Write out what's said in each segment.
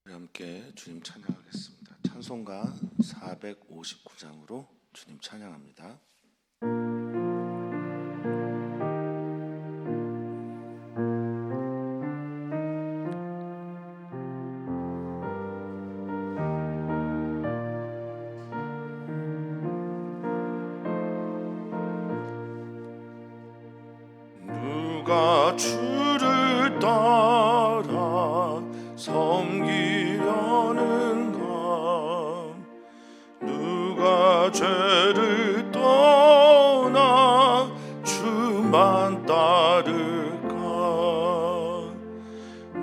우리 함께 주님 찬양하겠습니다. 찬송가 459장으로 주님 찬양합니다. 누가 주를 따라 섬기려는가? 누가 죄를 떠나 주만 따를까?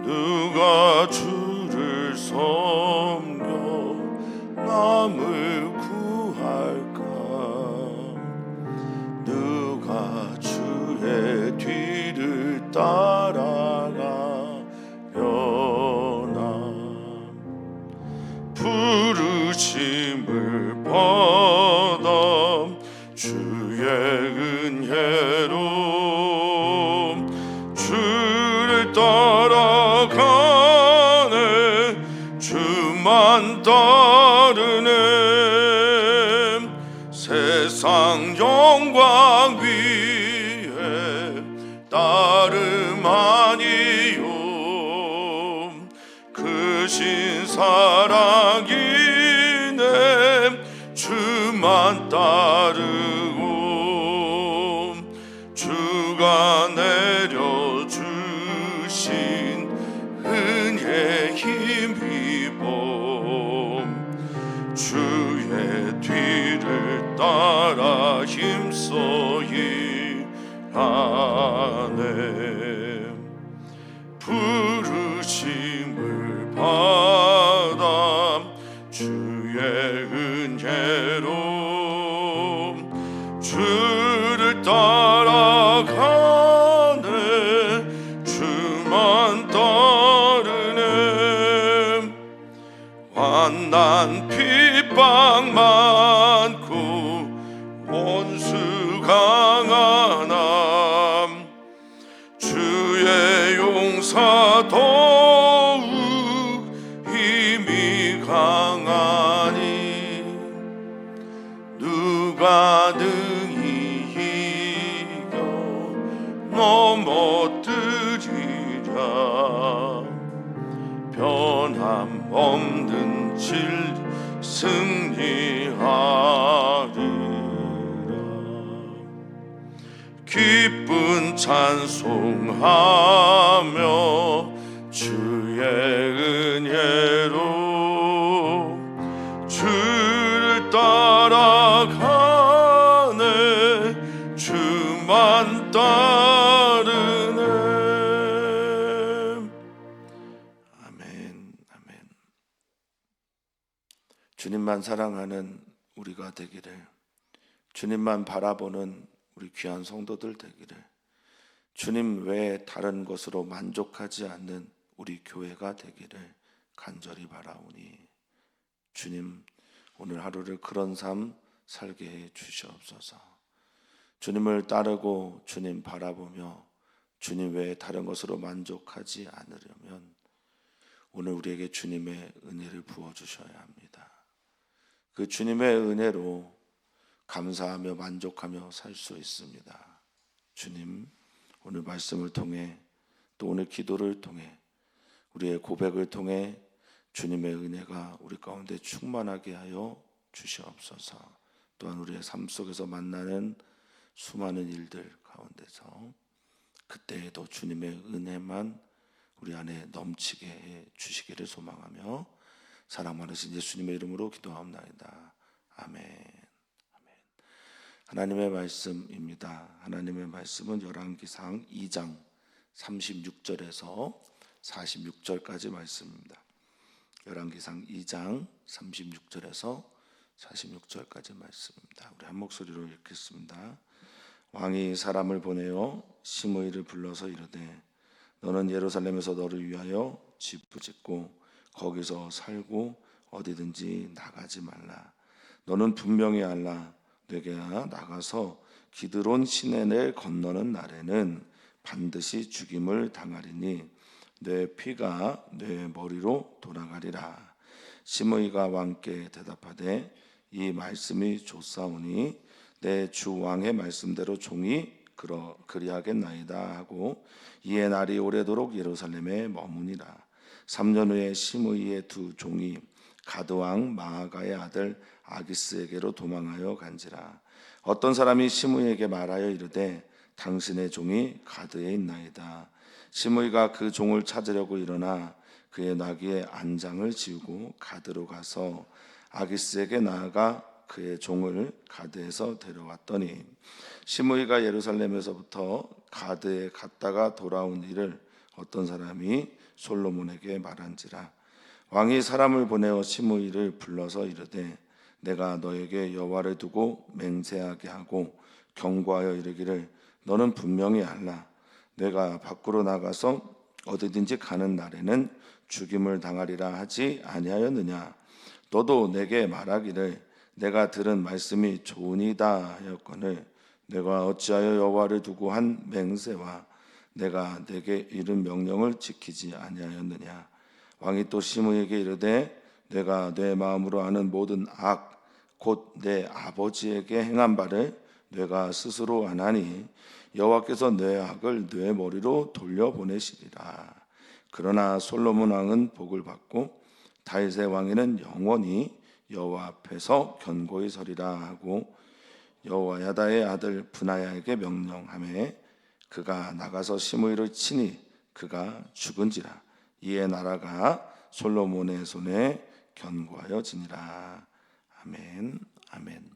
누가 주를 섬겨 남을 구할까? 누가 주의 뒤를 따라가려나? 부르심을 받아 주의 은혜로 주를 따라가네. 주만 따르네. 세상 영광 위에 따름 아니요 크신 사랑이네. 주만 따르고 주가 내려주신 은혜 힘입어 주의 뒤를 따라 힘써 일하네. 부르심을 받아 주의 은혜로 주를 따라가네. 주만 따르네. 환난 핍박 많고 원수 강하나 주의 용사 더욱 힘이 강하니 누가 능히 이겨 넘어뜨리랴. 변함없는 진리 승리하리라. 기쁜 찬송하며 주의 은혜로 주를 따라가네. 주만 따르네. 아멘, 아멘. 주님만 사랑하는 우리가 되기를, 주님만 바라보는 우리 귀한 성도들 되기를, 주님 외에 다른 것으로 만족하지 않는 우리 교회가 되기를 간절히 바라오니 주님 오늘 하루를 그런 삶 살게 해 주시옵소서. 주님을 따르고 주님 바라보며 주님 외에 다른 것으로 만족하지 않으려면 오늘 우리에게 주님의 은혜를 부어주셔야 합니다. 그 주님의 은혜로 감사하며 만족하며 살 수 있습니다. 주님, 오늘 말씀을 통해 또 오늘 기도를 통해 우리의 고백을 통해 주님의 은혜가 우리 가운데 충만하게 하여 주시옵소서. 또한 우리의 삶 속에서 만나는 수많은 일들 가운데서 그때에도 주님의 은혜만 우리 안에 넘치게 해 주시기를 소망하며 사랑 많으신 예수님의 이름으로 기도하옵나이다. 아멘. 하나님의 말씀입니다. 하나님의 말씀은 열왕기상 2장 36절에서 46절까지 말씀입니다. 열왕기상 2장 36절에서 46절까지 말씀입니다. 우리 한 목소리로 읽겠습니다. 왕이 사람을 보내어 시므이를 불러서 이르되 너는 예루살렘에서 너를 위하여 집 짓고 거기서 살고 어디든지 나가지 말라. 너는 분명히 알라. 내가 나가서 기드론 시내를 건너는 날에는 반드시 죽임을 당하리니 내 피가 내 머리로 돌아가리라. 시므이가 왕께 대답하되 이 말씀이 좋사오니 내 주 왕의 말씀대로 종이 그리하겠나이다 하고 이에 날이 오래도록 예루살렘에 머무니라. 3년 후에 시므이의 두 종이 가드 왕 마아가의 아들 아기스에게로 도망하여 간지라. 어떤 사람이 시므이에게 말하여 이르되 당신의 종이 가드에 있나이다. 시므이가 그 종을 찾으려고 일어나 그의 나귀의 안장을 지우고 가드로 가서 아기스에게 나아가 그의 종을 가드에서 데려왔더니 시므이가 예루살렘에서부터 가드에 갔다가 돌아온 일을 어떤 사람이 솔로몬에게 말한지라. 왕이 사람을 보내어 시므이를 불러서 이르되 내가 너에게 여호와를 두고 맹세하게 하고 경고하여 이르기를 너는 분명히 알라. 내가 밖으로 나가서 어디든지 가는 날에는 죽임을 당하리라 하지 아니하였느냐. 너도 내게 말하기를 내가 들은 말씀이 좋으니이다 하였거늘 내가 어찌하여 여호와를 두고 한 맹세와 내가 내게 이른 명령을 지키지 아니하였느냐. 왕이 또 시므이에게 이르되 내가 내 마음으로 아는 모든 악 곧 내 아버지에게 행한 바를 내가 스스로 안하니 여호와께서 내 악을 내 머리로 돌려보내시리라. 그러나 솔로몬 왕은 복을 받고 다윗의 왕위는 영원히 여호와 앞에서 견고히 서리라 하고 여호야다의 아들 브나야에게 명령하매 그가 나가서 시므이를 치니 그가 죽은지라. 이에 나라가 솔로몬의 손에 견고하여 지니라. 아멘. 아멘.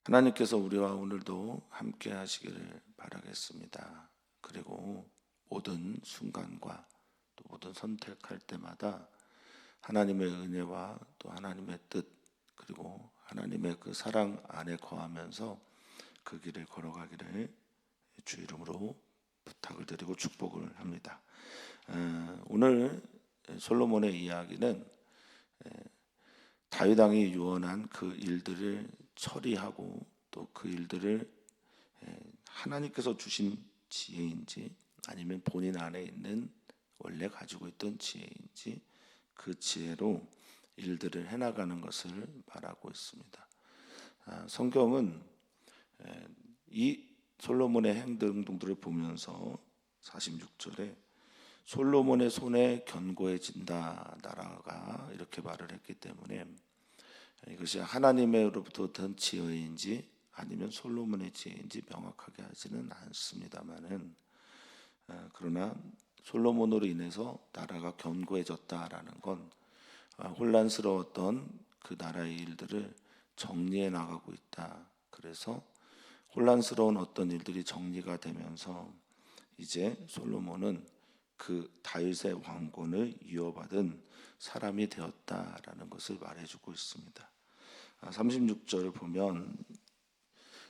하나님께서 우리와 오늘도 함께 하시기를 바라겠습니다. 그리고 모든 순간과 또 모든 선택할 때마다 하나님의 은혜와 또 하나님의 뜻 그리고 하나님의 그 사랑 안에 거하면서 그 길을 걸어가기를 주 이름으로 부탁을 드리고 축복을 합니다. 오늘 솔로몬의 이야기는 다윗 왕이 유언한 그 일들을 처리하고 또 그 일들을 하나님께서 주신 지혜인지 아니면 본인 안에 있는 원래 가지고 있던 지혜인지 그 지혜로 일들을 해나가는 것을 말하고 있습니다. 성경은 이 솔로몬의 행동들을 보면서 46절에 솔로몬의 손에 견고해진다 나라가 이렇게 말을 했기 때문에 이것이 하나님으로부터 어떤 지혜인지 아니면 솔로몬의 지혜인지 명확하게 하지는 않습니다만은 그러나 솔로몬으로 인해서 나라가 견고해졌다라는 건 혼란스러웠던 그 나라의 일들을 정리해 나가고 있다. 그래서 혼란스러운 어떤 일들이 정리가 되면서 이제 솔로몬은 그 다윗의 왕권을 이어받은 사람이 되었다라는 것을 말해주고 있습니다. 36절을 보면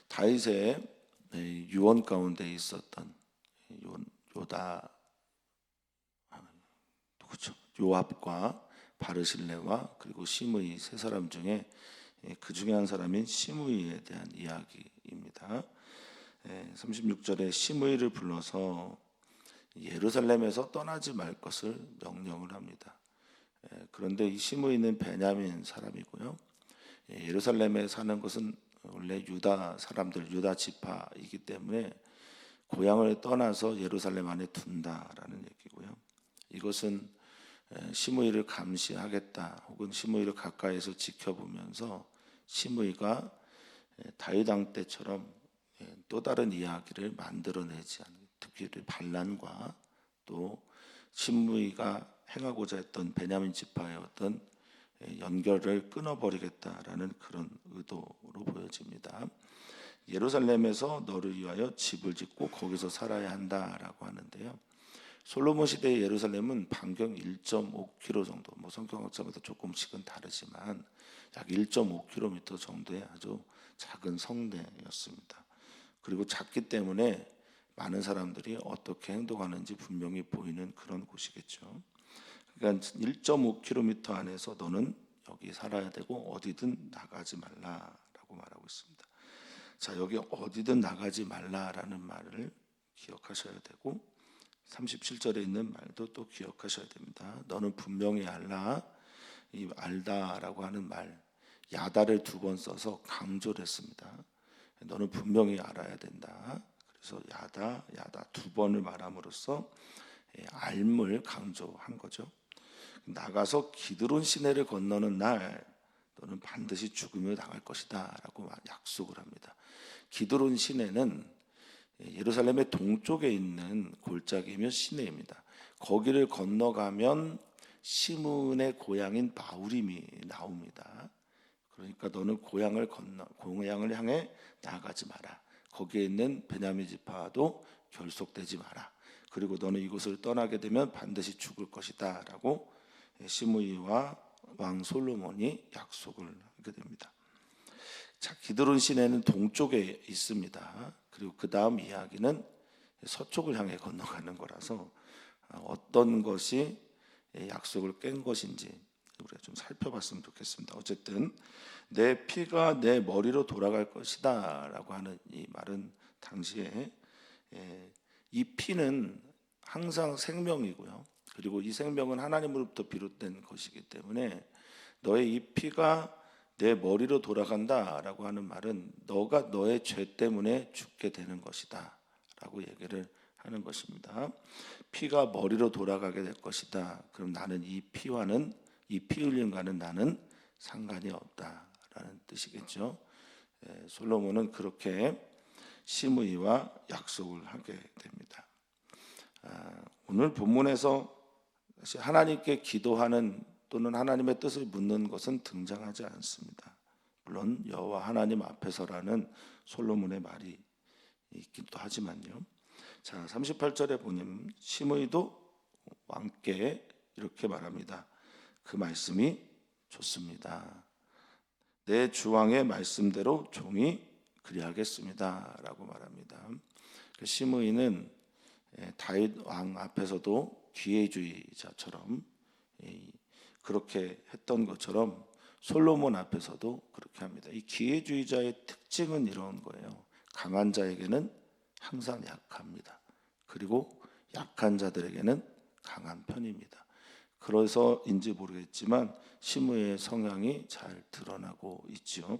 다윗의 유언 가운데 있었던 요압과 바르실레와 그리고 시므이 세 사람 중에 그 중에 한 사람인 시므이에 대한 이야기입니다. 36절에 시므이를 불러서 예루살렘에서 떠나지 말 것을 명령을 합니다. 그런데 이 시므이는 베냐민 사람이고요. 예루살렘에 사는 것은 원래 유다 사람들, 유다 지파이기 때문에 고향을 떠나서 예루살렘 안에 둔다라는 얘기고요. 이것은 시므이를 감시하겠다 혹은 시므이를 가까이서 지켜보면서 시므이가 다윗 왕 때처럼 또 다른 이야기를 만들어내지 않는 특히 반란과 또 시므이가 행하고자 했던 베냐민 지파의 어떤 연결을 끊어버리겠다라는 그런 의도로 보여집니다. 예루살렘에서 너를 위하여 집을 짓고 거기서 살아야 한다라고 하는데요. 솔로몬 시대의 예루살렘은 반경 1.5km 정도, 성경학자마다 조금씩은 다르지만 약 1.5km 정도의 아주 작은 성내였습니다. 그리고 작기 때문에 많은 사람들이 어떻게 행동하는지 분명히 보이는 그런 곳이겠죠. 그러니까 1.5km 안에서 너는 여기 살아야 되고 어디든 나가지 말라라고 말하고 있습니다. 자, 여기 어디든 나가지 말라라는 말을 기억하셔야 되고 37절에 있는 말도 또 기억하셔야 됩니다. 너는 분명히 알라. 이 알다라고 하는 말 야다를 2번 써서 강조를 했습니다. 너는 분명히 알아야 된다. 그래서 야다 2번을 말함으로써 알을 강조한 거죠. 나가서 기드론 시내를 건너는 날 너는 반드시 죽음을 당할 것이다 라고 약속을 합니다. 기드론 시내는 예루살렘의 동쪽에 있는 골짜기며 시내입니다. 거기를 건너가면 시므온의 고향인 바후림이 나옵니다. 그러니까 너는 고향을 향해 나아가지 마라. 거기에 있는 베냐민 지파도 결속되지 마라. 그리고 너는 이곳을 떠나게 되면 반드시 죽을 것이다 라고 시므이와 왕 솔로몬이 약속을 하게 됩니다. 자, 기드론 시내는 동쪽에 있습니다. 그리고 그 다음 이야기는 서쪽을 향해 건너가는 거라서 어떤 것이 약속을 깬 것인지 우리가 좀 살펴봤으면 좋겠습니다. 어쨌든 내 피가 내 머리로 돌아갈 것이다 라고 하는 이 말은 당시에 이 피는 항상 생명이고요. 그리고 이 생명은 하나님으로부터 비롯된 것이기 때문에 너의 이 피가 내 머리로 돌아간다라고 하는 말은 너가 너의 죄 때문에 죽게 되는 것이다 라고 얘기를 하는 것입니다. 피가 머리로 돌아가게 될 것이다. 그럼 나는 이 피 흘림과는 나는 상관이 없다라는 뜻이겠죠. 솔로몬은 그렇게 시므이와 약속을 하게 됩니다. 오늘 본문에서 하나님께 기도하는 또는 하나님의 뜻을 묻는 것은 등장하지 않습니다. 물론 여호와 하나님 앞에서라는 솔로몬의 말이 있기도 하지만요. 자, 38절에 보면 시므이도 왕께 이렇게 말합니다. 그 말씀이 좋습니다. 내 주왕의 말씀대로 종이 그리하겠습니다 라고 말합니다. 시므이는 다윗 왕 앞에서도 기회주의자처럼 그렇게 했던 것처럼 솔로몬 앞에서도 그렇게 합니다. 이 기회주의자의 특징은 이런 거예요. 강한 자에게는 항상 약합니다. 그리고 약한 자들에게는 강한 편입니다. 그래서인지 모르겠지만 시므이의 성향이 잘 드러나고 있죠.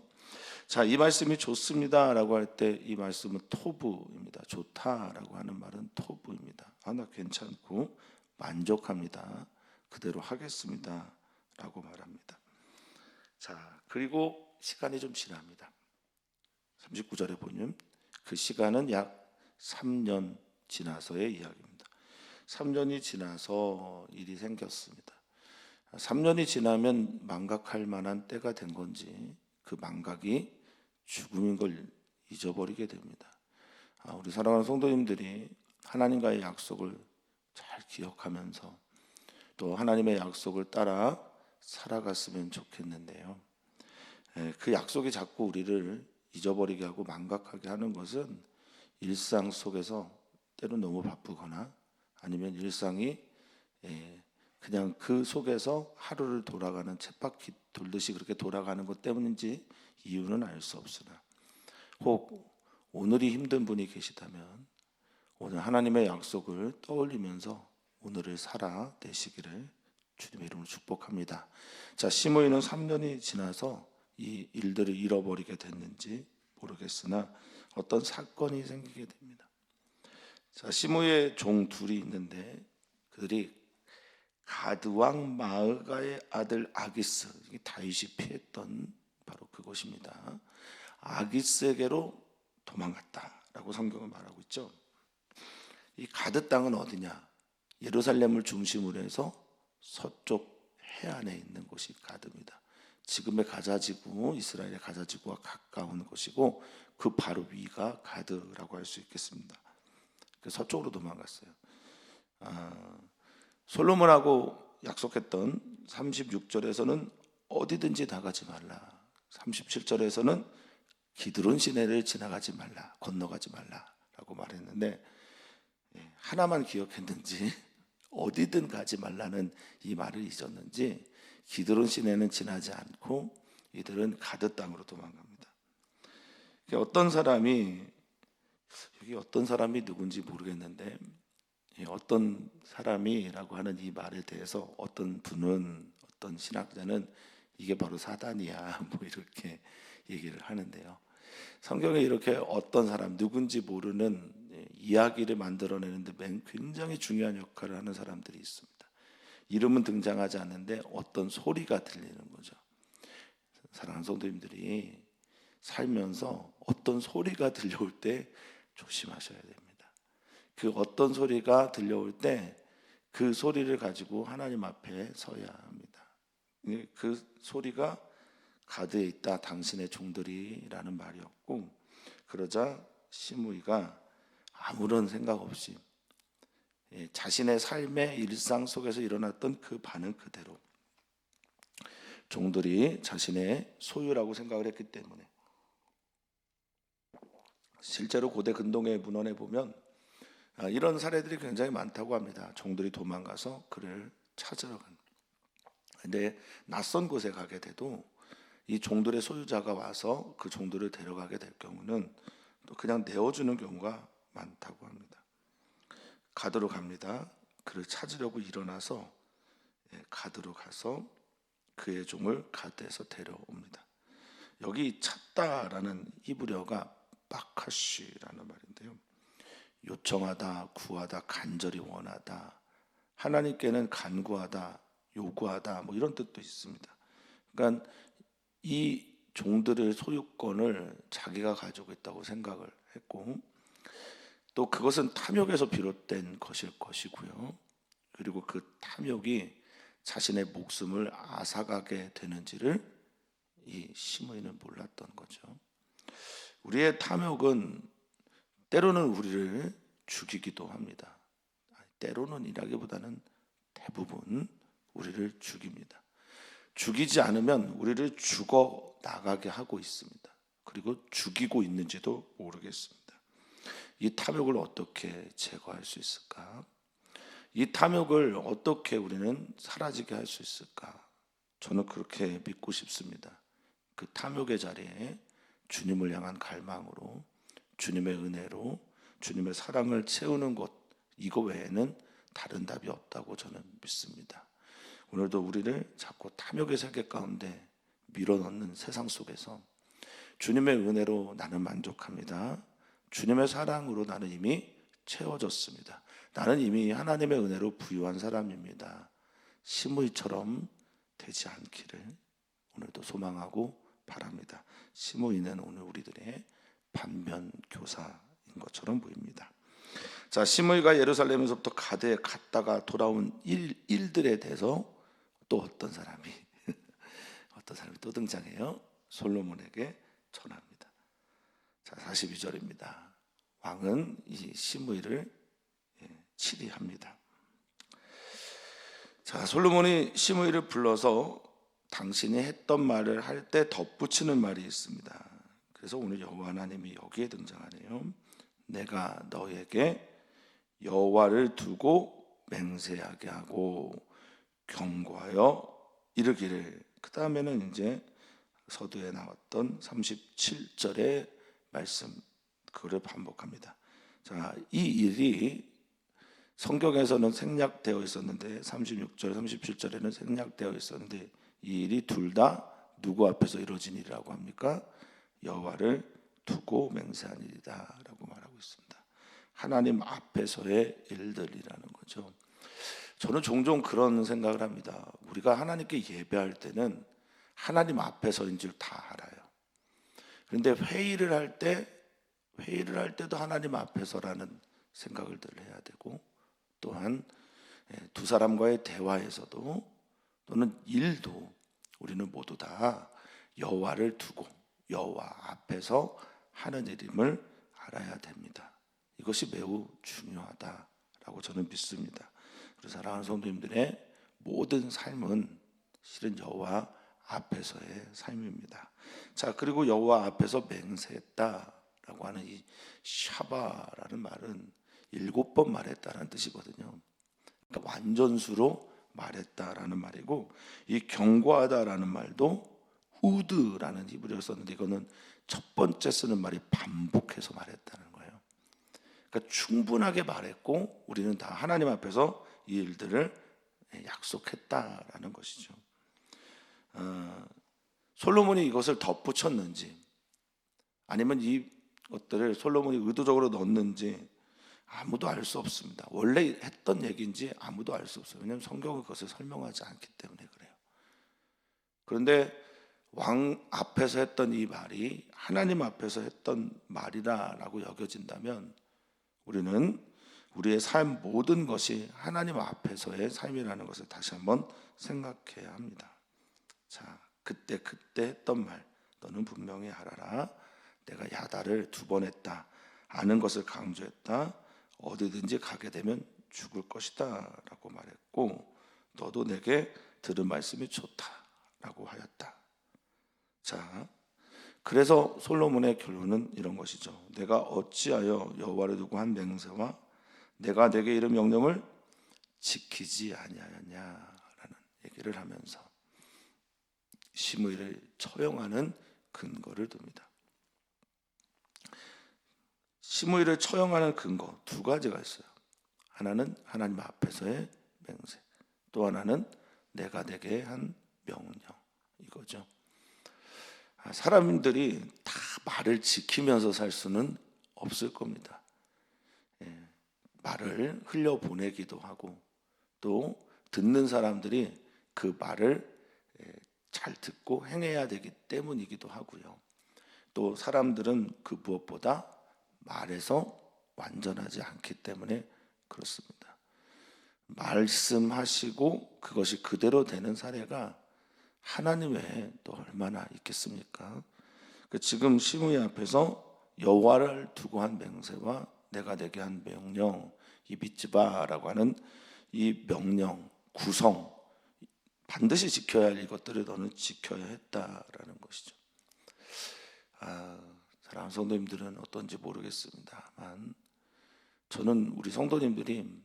자, 이 말씀이 좋습니다라고 할 때 이 말씀은 토부입니다. 좋다라고 하는 말은 토부입니다. 나 괜찮고 만족합니다. 그대로 하겠습니다 라고 말합니다. 자, 그리고 시간이 좀 지납니다. 39절에 보면 그 시간은 약 3년 지나서의 이야기입니다. 3년이 지나서 일이 생겼습니다. 3년이 지나면 망각할 만한 때가 된 건지 그 망각이 죽음인 걸 잊어버리게 됩니다. 우리 사랑하는 성도님들이 하나님과의 약속을 잘 기억하면서 또 하나님의 약속을 따라 살아갔으면 좋겠는데요. 그 약속이 자꾸 우리를 잊어버리게 하고 망각하게 하는 것은 일상 속에서 때로 너무 바쁘거나 아니면 일상이 그냥 그 속에서 하루를 돌아가는 쳇바퀴 돌듯이 그렇게 돌아가는 것 때문인지 이유는 알 수 없으나 혹 오늘이 힘든 분이 계시다면 오늘 하나님의 약속을 떠올리면서 오늘을 살아내시기를 주님의 이름으로 축복합니다. 자, 시므이는 3년이 지나서 이 일들을 잃어버리게 됐는지 모르겠으나 어떤 사건이 생기게 됩니다. 자, 시므이의 종 둘이 있는데 그들이 가드왕 마으가의 아들 아기스, 다윗이 피했던 바로 그곳입니다. 아기스에게로 도망갔다라고 성경은 말하고 있죠. 이 가드 땅은 어디냐? 예루살렘을 중심으로 해서 서쪽 해안에 있는 곳이 가드입니다. 지금의 가자지구, 이스라엘의 가자지구와 가까운 곳이고 그 바로 위가 가드라고 할 수 있겠습니다. 서쪽으로 도망갔어요. 솔로몬하고 약속했던 36절에서는 어디든지 나가지 말라. 37절에서는 기드론 시내를 지나가지 말라, 건너가지 말라라고 말했는데 하나만 기억했는지 어디든 가지 말라는 이 말을 잊었는지 기드론 시내는 지나지 않고 이들은 가드 땅으로 도망갑니다. 어떤 사람이 여기 어떤 사람이 누군지 모르겠는데 어떤 사람이라고 하는 이 말에 대해서 어떤 분은, 어떤 신학자는 이게 바로 사단이야 뭐 이렇게 얘기를 하는데요. 성경에 이렇게 어떤 사람, 누군지 모르는 이야기를 만들어내는데 굉장히 중요한 역할을 하는 사람들이 있습니다. 이름은 등장하지 않는데 어떤 소리가 들리는 거죠. 사랑하는 성도님들이 살면서 어떤 소리가 들려올 때 조심하셔야 됩니다. 그 어떤 소리가 들려올 때 그 소리를 가지고 하나님 앞에 서야 합니다. 그 소리가 가드에 있다 당신의 종들이라는 말이었고, 그러자 시므이가 아무런 생각 없이 자신의 삶의 일상 속에서 일어났던 그 반응 그대로 종들이 자신의 소유라고 생각을 했기 때문에, 실제로 고대 근동의 문헌에 보면 이런 사례들이 굉장히 많다고 합니다. 종들이 도망가서 그를 찾으러 간. 근데 낯선 곳에 가게 돼도 이 종들의 소유자가 와서 그 종들을 데려가게 될 경우는 또 그냥 내어주는 경우가 많다고 합니다. 가드로 갑니다. 그를 찾으려고 일어나서 가드로 가서 그의 종을 가드에서 데려옵니다. 여기 찾다라는 히브리어가 바카시라는 말인데요. 요청하다, 구하다, 간절히 원하다, 하나님께는 간구하다, 요구하다 뭐 이런 뜻도 있습니다. 그러니까 이 종들의 소유권을 자기가 가지고 있다고 생각을 했고, 또 그것은 탐욕에서 비롯된 것일 것이고요. 그리고 그 탐욕이 자신의 목숨을 앗아가게 되는지를 이 시므이는 몰랐던 거죠. 우리의 탐욕은 때로는 우리를 죽이기도 합니다. 때로는 이라기보다는 대부분 우리를 죽입니다. 죽이지 않으면 우리를 죽어 나가게 하고 있습니다. 그리고 죽이고 있는지도 모르겠습니다. 이 탐욕을 어떻게 제거할 수 있을까? 이 탐욕을 어떻게 우리는 사라지게 할 수 있을까? 저는 그렇게 믿고 싶습니다. 그 탐욕의 자리에 주님을 향한 갈망으로, 주님의 은혜로, 주님의 사랑을 채우는 것, 이거 외에는 다른 답이 없다고 저는 믿습니다. 오늘도 우리를 자꾸 탐욕의 세계 가운데 밀어넣는 세상 속에서 주님의 은혜로 나는 만족합니다. 주님의 사랑으로 나는 이미 채워졌습니다. 나는 이미 하나님의 은혜로 부유한 사람입니다. 시므이처럼 되지 않기를 오늘도 소망하고 바랍니다. 시므이는 오늘 우리들의 반면 교사인 것처럼 보입니다. 자, 시므이가 예루살렘에서부터 가드에 갔다가 돌아온 일들에 대해서 또 어떤 사람이 또 등장해요. 솔로몬에게 전합니다. 자, 42절입니다. 왕은 이 시므이를 치리합니다. 자, 솔로몬이 시므이를 불러서 당신이 했던 말을 할 때 덧붙이는 말이 있습니다. 그래서 오늘 여호와 하나님이 여기에 등장하네요. 내가 너에게 여호와를 두고 맹세하게 하고 경고하여 이르기를. 그 다음에는 이제 서두에 나왔던 37절의 말씀, 그거를 반복합니다. 자, 이 일이 성경에서는 생략되어 있었는데 36절, 37절에는 생략되어 있었는데 이 일이 둘 다 누구 앞에서 이루어진 일이라고 합니까? 여호와를 두고 맹세한 일이다라고 말하고 있습니다. 하나님 앞에서의 일들이라는 거죠. 저는 종종 그런 생각을 합니다. 우리가 하나님께 예배할 때는 하나님 앞에서인 줄 다 알아요. 그런데 회의를 할 때도 하나님 앞에서라는 생각을 늘 해야 되고, 또한 두 사람과의 대화에서도 또는 일도 우리는 모두 다 여호와를 두고 여호와 앞에서 하는 일임을 알아야 됩니다. 이것이 매우 중요하다라고 저는 믿습니다. 그래서 사랑하는 성도님들의 모든 삶은 실은 여호와 앞에서의 삶입니다. 자, 그리고 여호와 앞에서 맹세했다라고 하는 이 샤바라는 말은 7번 말했다라는 뜻이거든요. 그러니까 완전수로 말했다라는 말이고, 이 경고하다라는 말도 후드라는 히브리어를 썼는데 이거는 첫 번째 쓰는 말이 반복해서 말했다는 거예요. 그러니까 충분하게 말했고 우리는 다 하나님 앞에서 이 일들을 약속했다라는 것이죠. 솔로몬이 이것을 덧붙였는지 아니면 이 것들을 솔로몬이 의도적으로 넣었는지 아무도 알 수 없습니다. 원래 했던 얘기인지 아무도 알 수 없어요. 왜냐하면 성경은 그것을 설명하지 않기 때문에 그래요. 그런데 왕 앞에서 했던 이 말이 하나님 앞에서 했던 말이라고 여겨진다면 우리는 우리의 삶 모든 것이 하나님 앞에서의 삶이라는 것을 다시 한번 생각해야 합니다. 자, 그때 했던 말, 너는 분명히 알아라. 내가 야단을 2번 했다. 아는 것을 강조했다. 어디든지 가게 되면 죽을 것이다 라고 말했고, 너도 내게 들은 말씀이 좋다 라고 하였다. 자, 그래서 솔로몬의 결론은 이런 것이죠. 내가 어찌하여 여호와를 두고 한 맹세와 내가 내게 이른 명령을 지키지 아니하였냐라는 얘기를 하면서 시므이를 처형하는 근거를 둡니다. 시므이를 처형하는 근거 2가지가 있어요. 하나는 하나님 앞에서의 맹세, 또 하나는 내가 내게 한 명령, 이거죠. 사람들이 다 말을 지키면서 살 수는 없을 겁니다. 말을 흘려보내기도 하고 또 듣는 사람들이 그 말을 잘 듣고 행해야 되기 때문이기도 하고요. 또 사람들은 그 무엇보다 말에서 완전하지 않기 때문에 그렇습니다. 말씀하시고 그것이 그대로 되는 사례가 하나님 외에 또 얼마나 있겠습니까? 지금 시므이 앞에서 여호와를 두고 한 맹세와 내가 내게 한 명령, 이 빗즈바라고 하는 이 명령, 구성, 반드시 지켜야 할 이것들을 너는 지켜야 했다라는 것이죠. 사랑하는 성도님들은 어떤지 모르겠습니다만 저는 우리 성도님들이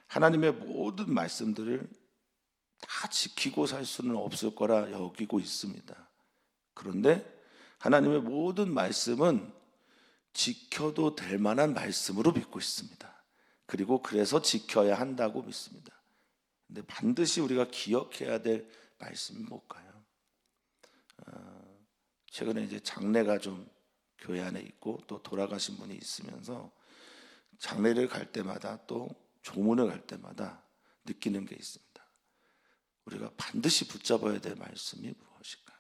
하나님의 모든 말씀들을 다 지키고 살 수는 없을 거라 여기고 있습니다. 그런데 하나님의 모든 말씀은 지켜도 될 만한 말씀으로 믿고 있습니다. 그리고 그래서 지켜야 한다고 믿습니다. 근데 반드시 우리가 기억해야 될 말씀이 뭘까요? 최근에 이제 장례가 좀 교회 안에 있고 또 돌아가신 분이 있으면서 장례를 갈 때마다 또 조문을 갈 때마다 느끼는 게 있습니다. 우리가 반드시 붙잡아야 될 말씀이 무엇일까?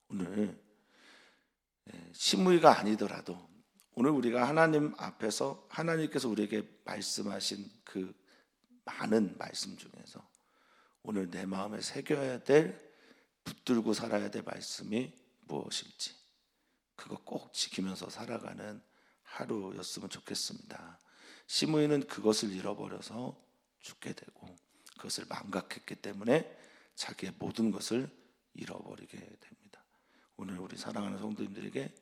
오늘 시므이가 아니더라도 오늘 우리가 하나님 앞에서 하나님께서 우리에게 말씀하신 그 많은 말씀 중에서 오늘 내 마음에 새겨야 될, 붙들고 살아야 될 말씀이 무엇일지 그거 꼭 지키면서 살아가는 하루였으면 좋겠습니다. 시므이는 그것을 잃어버려서 죽게 되고 그것을 망각했기 때문에 자기의 모든 것을 잃어버리게 됩니다. 오늘 우리 사랑하는 성도님들에게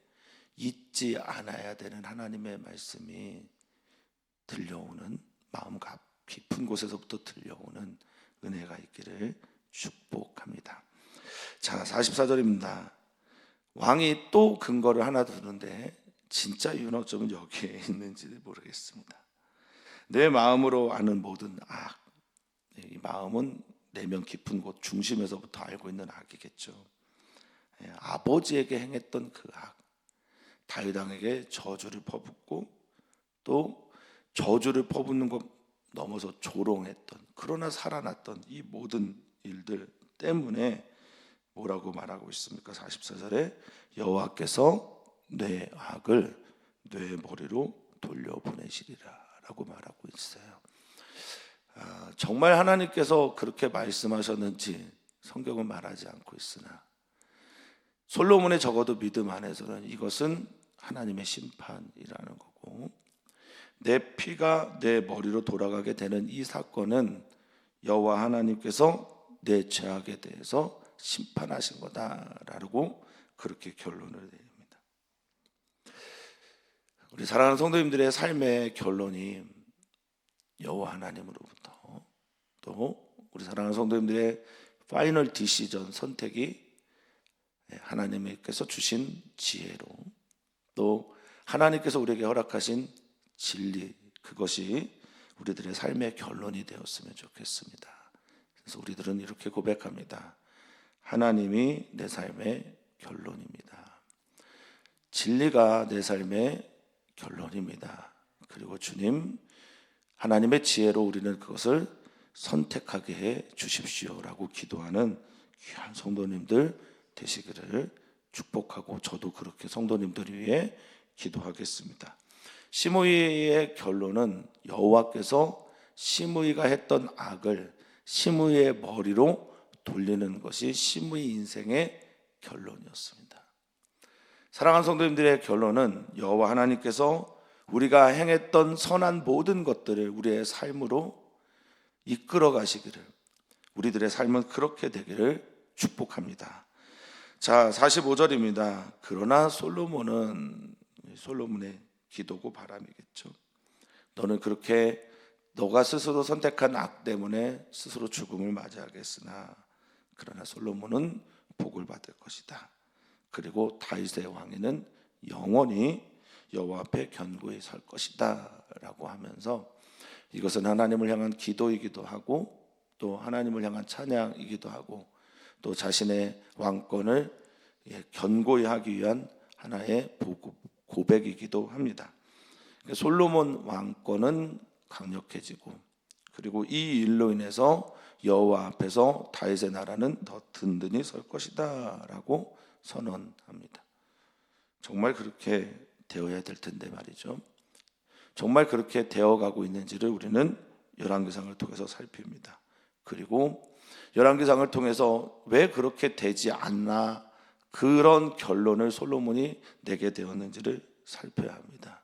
잊지 않아야 되는 하나님의 말씀이 들려오는 마음 깊은 곳에서부터 들려오는 은혜가 있기를 축복합니다. 자, 44절입니다. 왕이 또 근거를 하나 두는데 진짜 윤허점은 여기에 있는지 모르겠습니다. 내 마음으로 아는 모든 악, 이 마음은 내면 깊은 곳 중심에서부터 알고 있는 악이겠죠. 아버지에게 행했던 그 악, 다윗 왕에게 저주를 퍼붓고 또 저주를 퍼붓는 것 넘어서 조롱했던, 그러나 살아났던 이 모든 일들 때문에 뭐라고 말하고 있습니까? 44절에 여호와께서 내 악을 내 머리로 돌려보내시리라 라고 말하고 있어요. 정말 하나님께서 그렇게 말씀하셨는지 성경은 말하지 않고 있으나 솔로몬의 적어도 믿음 안에서는 이것은 하나님의 심판이라는 거고, 내 피가 내 머리로 돌아가게 되는 이 사건은 여호와 하나님께서 내 죄악에 대해서 심판하신 거다라고 그렇게 결론을 내립니다. 우리 사랑하는 성도님들의 삶의 결론이 여호와 하나님으로부터, 또 우리 사랑하는 성도님들의 파이널 디시전 선택이 하나님께서 주신 지혜로, 또 하나님께서 우리에게 허락하신 진리, 그것이 우리들의 삶의 결론이 되었으면 좋겠습니다. 그래서 우리들은 이렇게 고백합니다. 하나님이 내 삶의 결론입니다. 진리가 내 삶의 결론입니다. 그리고 주님, 하나님의 지혜로 우리는 그것을 선택하게 해 주십시오라고 기도하는 귀한 성도님들 되시기를 축복하고, 저도 그렇게 성도님들 위해 기도하겠습니다. 시므이의 결론은 여호와께서 시므이가 했던 악을 시므이의 머리로 돌리는 것이 시므이 인생의 결론이었습니다. 사랑하는 성도님들의 결론은 여호와 하나님께서 우리가 행했던 선한 모든 것들을 우리의 삶으로 이끌어 가시기를, 우리들의 삶은 그렇게 되기를 축복합니다. 자, 45절입니다. 그러나 솔로몬의 기도고 바람이겠죠. 너는 그렇게 너가 스스로 선택한 악 때문에 스스로 죽음을 맞이하겠으나 그러나 솔로몬은 복을 받을 것이다. 그리고 다윗의 왕위는 영원히 여호와 앞에 견고히 설 것이다 라고 하면서, 이것은 하나님을 향한 기도이기도 하고 또 하나님을 향한 찬양이기도 하고 또 자신의 왕권을 견고히 하기 위한 하나의 고백이기도 합니다. 솔로몬 왕권은 강력해지고, 그리고 이 일로 인해서 여호와 앞에서 다윗의 나라는 더 든든히 설 것이다 라고 선언합니다. 정말 그렇게 되어야 될 텐데 말이죠. 정말 그렇게 되어가고 있는지를 우리는 열왕기상을 통해서 살핍니다. 그리고 열왕기상을 통해서 왜 그렇게 되지 않나, 그런 결론을 솔로몬이 내게 되었는지를 살펴야 합니다.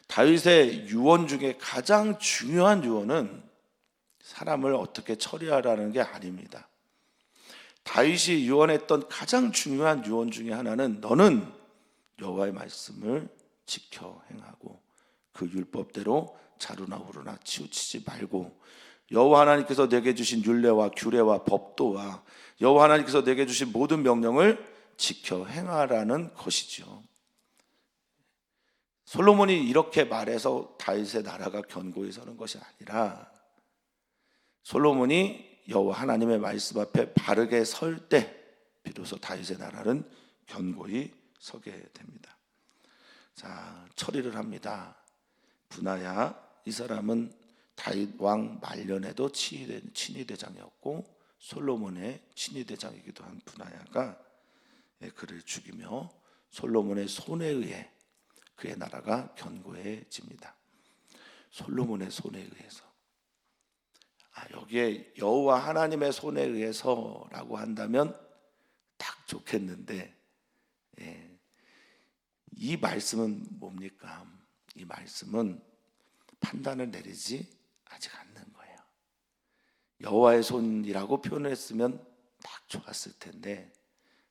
다윗의 유언 중에 가장 중요한 유언은 사람을 어떻게 처리하라는 게 아닙니다. 다윗이 유언했던 가장 중요한 유언 중에 하나는, 너는 여호와의 말씀을 지켜 행하고 그 율법대로 자루나 우루나 치우치지 말고, 여호와 하나님께서 내게 주신 율례와 규례와 법도와 여호와 하나님께서 내게 주신 모든 명령을 지켜 행하라는 것이죠. 솔로몬이 이렇게 말해서 다윗의 나라가 견고히 서는 것이 아니라, 솔로몬이 여호와 하나님의 말씀 앞에 바르게 설 때 비로소 다윗의 나라는 견고히 서게 됩니다. 자, 처리를 합니다. 분하야, 이 사람은 다윗 왕 말년에도 친위대장이었고 솔로몬의 친위대장이기도 한 분하야가 그를 죽이며 솔로몬의 손에 의해 그의 나라가 견고해집니다. 솔로몬의 손에 의해서. 여기에 여호와 하나님의 손에 의해서라고 한다면 딱 좋겠는데, 이 말씀은 뭡니까? 이 말씀은 판단을 내리지 아직 않는 거예요. 여호와의 손이라고 표현했으면 딱 좋았을 텐데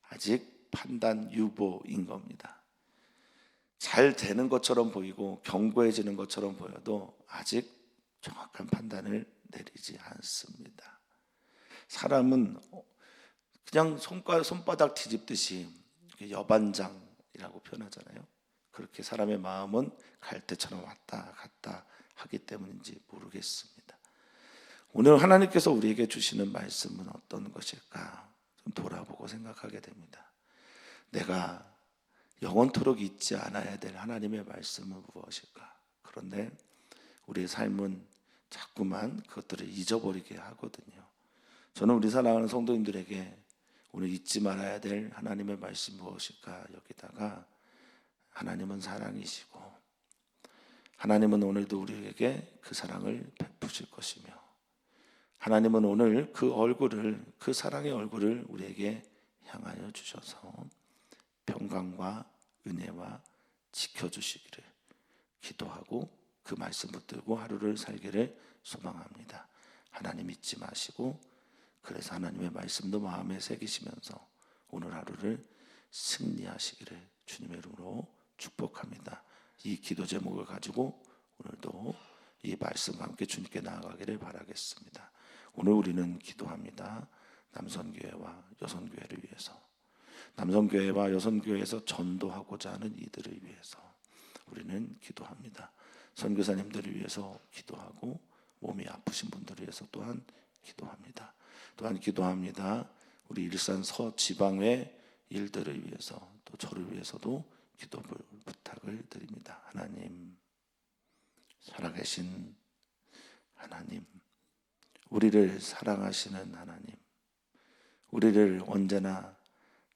아직 판단 유보인 겁니다. 잘 되는 것처럼 보이고 견고해지는 것처럼 보여도 아직 정확한 판단을 내리지 않습니다. 사람은 그냥 손바닥 뒤집듯이 여반장이라고 표현하잖아요. 그렇게 사람의 마음은 갈대처럼 왔다 갔다 하기 때문인지 모르겠습니다. 오늘 하나님께서 우리에게 주시는 말씀은 어떤 것일까 좀 돌아보고 생각하게 됩니다. 내가 영원토록 잊지 않아야 될 하나님의 말씀은 무엇일까? 그런데 우리의 삶은 자꾸만 그것들을 잊어버리게 하거든요. 저는 우리 사랑하는 성도님들에게 오늘 잊지 말아야 될 하나님의 말씀 무엇일까? 여기다가 하나님은 사랑이시고 하나님은 오늘도 우리에게 그 사랑을 베푸실 것이며, 하나님은 오늘 그 얼굴을, 그 사랑의 얼굴을 우리에게 향하여 주셔서 평강과 은혜와 지켜주시기를 기도하고 그 말씀 붙들고 하루를 살기를 소망합니다. 하나님 잊지 마시고, 그래서 하나님의 말씀도 마음에 새기시면서 오늘 하루를 승리하시기를 주님의 이름으로 축복합니다. 이 기도 제목을 가지고 오늘도 이 말씀과 함께 주님께 나아가기를 바라겠습니다. 오늘 우리는 기도합니다. 남선교회와 여선교회를 위해서, 남선교회와 여선교회에서 전도하고자 하는 이들을 위해서 우리는 기도합니다. 선교사님들을 위해서 기도하고 몸이 아프신 분들을 위해서 또한 기도합니다. 또한 기도합니다. 우리 일산 서지방의 일들을 위해서 또 저를 위해서도 기도 부탁을 드립니다. 하나님, 살아계신 하나님, 우리를 사랑하시는 하나님, 우리를 언제나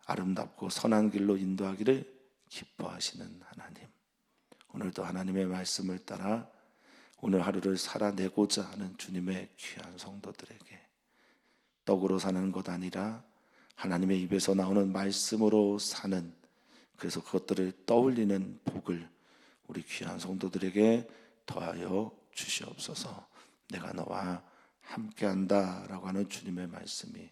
아름답고 선한 길로 인도하기를 기뻐하시는 하나님, 오늘도 하나님의 말씀을 따라 오늘 하루를 살아내고자 하는 주님의 귀한 성도들에게 떡으로 사는 것 아니라 하나님의 입에서 나오는 말씀으로 사는, 그래서 그것들을 떠올리는 복을 우리 귀한 성도들에게 더하여 주시옵소서. 내가 너와 함께한다 라고 하는 주님의 말씀이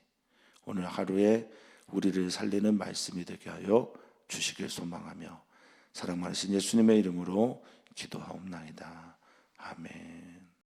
오늘 하루에 우리를 살리는 말씀이 되게 하여 주시길 소망하며 사랑 많으신 예수님의 이름으로 기도하옵나이다. 아멘.